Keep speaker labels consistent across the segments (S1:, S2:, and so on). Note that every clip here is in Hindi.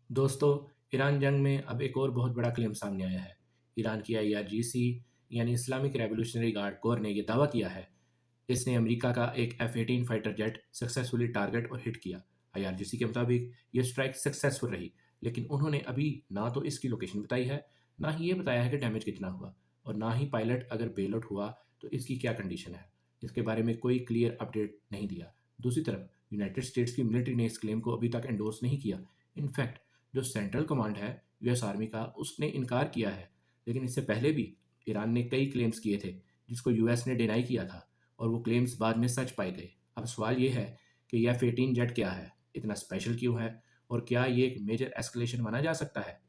S1: दोस्तों, ईरान जंग में अब एक और बहुत बड़ा क्लेम सामने आया है। ईरान की आईआरजीसी यानी इस्लामिक रेवोल्यूशनरी गार्ड कोर ने यह दावा किया है इसने अमेरिका का एक F-18 fighter jet successfully target और हिट किया। आईआरजीसी के मुताबिक ये स्ट्राइक सक्सेसफुल रही, लेकिन उन्होंने अभी ना तो इसकी लोकेशन बताई है, ना ही ये बताया है कि डैमेज कितना हुआ, और ना ही पायलट अगर बेल आउट हुआ तो इसकी क्या कंडीशन है। इसके बारे में कोई क्लियर अपडेट नहीं दिया। दूसरी तरफ यूनाइटेड स्टेट्स की मिलिट्री ने इस क्लेम को अभी तक एंडोर्स नहीं किया। इनफैक्ट जो सेंट्रल कमांड है यूएस आर्मी का, उसने इनकार किया है। लेकिन इससे पहले भी ईरान ने कई क्लेम्स किए थे जिसको यूएस ने डिनाई किया था, और वो क्लेम्स बाद में सच पाए गए। अब सवाल ये है कि यह F-18 जेट क्या है, इतना स्पेशल क्यों है, और क्या ये एक मेजर एस्केलेशन माना जा सकता है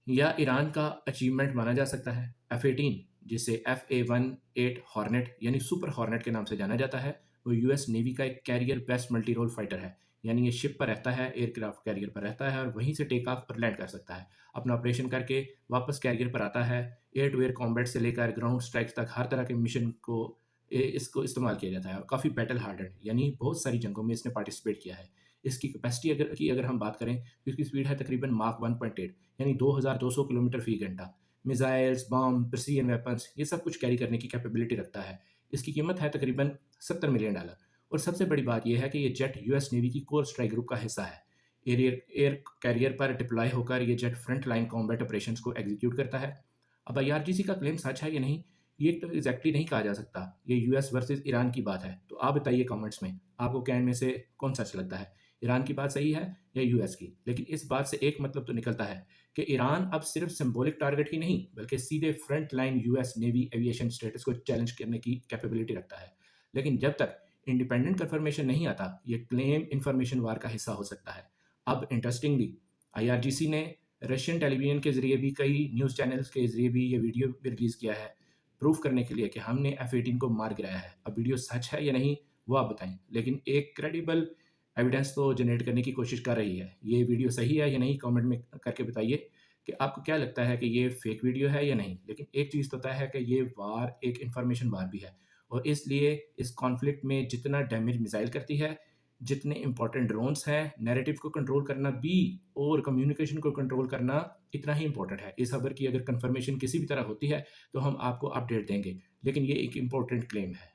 S1: या ईरान का अचीवमेंट माना जा सकता है। F-18 जिसे FA-18 हॉर्नेट यानी सुपर हॉर्नेट के नाम से जाना जाता है, वो यूएस नेवी का एक carrier based multi role fighter है। यानी ये शिप पर रहता है, एयरक्राफ्ट कैरियर पर रहता है और वहीं से टेक ऑफ और लैंड कर सकता है। अपना ऑपरेशन करके वापस कैरियर पर आता है। एयर टू एयर कॉम्बैट से लेकर ग्राउंड स्ट्राइक्स तक हर तरह के मिशन को इसको इस्तेमाल किया जाता है, और काफ़ी बैटल हार्डन यानी बहुत सारी जंगों में इसने पार्टिसिपेट किया है। इसकी कैपेसिटी अगर हम बात करें तो इसकी स्पीड है तकरीबन माक 1.8 यानी 2200 किलोमीटर फी घंटा। मिसाइल्स, बम, प्रिसीजन वेपन्स ये सब कुछ कैरी करने की कैपेबिलिटी रखता है। इसकी कीमत है तकरीबन $70 मिलियन। और सबसे बड़ी बात यह है कि ये जेट यूएस नेवी की कोर स्ट्राइक ग्रुप का हिस्सा है। एयर कैरियर पर डिप्लॉय होकर ये jet front line combat operations को एग्जीक्यूट करता है। अब आईआरजीसी का क्लेम सच है या नहीं, ये तो एग्जैक्टली नहीं कहा जा सकता। ये यूएस वर्सेस ईरान की बात है। तो आप बताइए कमेंट्स में, आपको क्या इनमें से कौन सच लगता है, ईरान की बात सही है या यूएस की। लेकिन इस बात से एक मतलब तो निकलता है कि ईरान अब सिर्फ सिंबॉलिक टारगेट ही नहीं बल्कि सीधे front line US navy aviation status को चैलेंज करने की कैपेबिलिटी रखता है। लेकिन जब तक इंडिपेंडेंट कंफर्मेशन नहीं आता, ये क्लेम इंफॉर्मेशन वार का हिस्सा हो सकता है। अब इंटरेस्टिंगली आईआरजीसी ने रशियन टेलीविजन के जरिए भी, कई न्यूज़ चैनल्स के जरिए भी ये वीडियो भी रिलीज़ किया है प्रूफ करने के लिए कि हमने F-18 को मार गिराया है। अब वीडियो सच है या नहीं वो आप बताएं, लेकिन एक क्रेडिबल एविडेंस तो जनरेट करने की कोशिश कर रही है। ये वीडियो सही है या नहीं कमेंट में करके बताइए कि आपको क्या लगता है कि ये फेक वीडियो है या नहीं। लेकिन एक चीज़ तो तय है कि ये वार एक इंफॉर्मेशन वार भी है, और इसलिए इस कॉन्फ्लिक्ट में जितना डैमेज मिसाइल करती है, जितने इंपॉर्टेंट ड्रोन्स हैं, नैरेटिव को कंट्रोल करना भी और कम्युनिकेशन को कंट्रोल करना इतना ही इंपॉर्टेंट है। इस खबर की अगर कंफर्मेशन किसी भी तरह होती है तो हम आपको अपडेट देंगे, लेकिन ये एक इंपॉर्टेंट क्लेम है।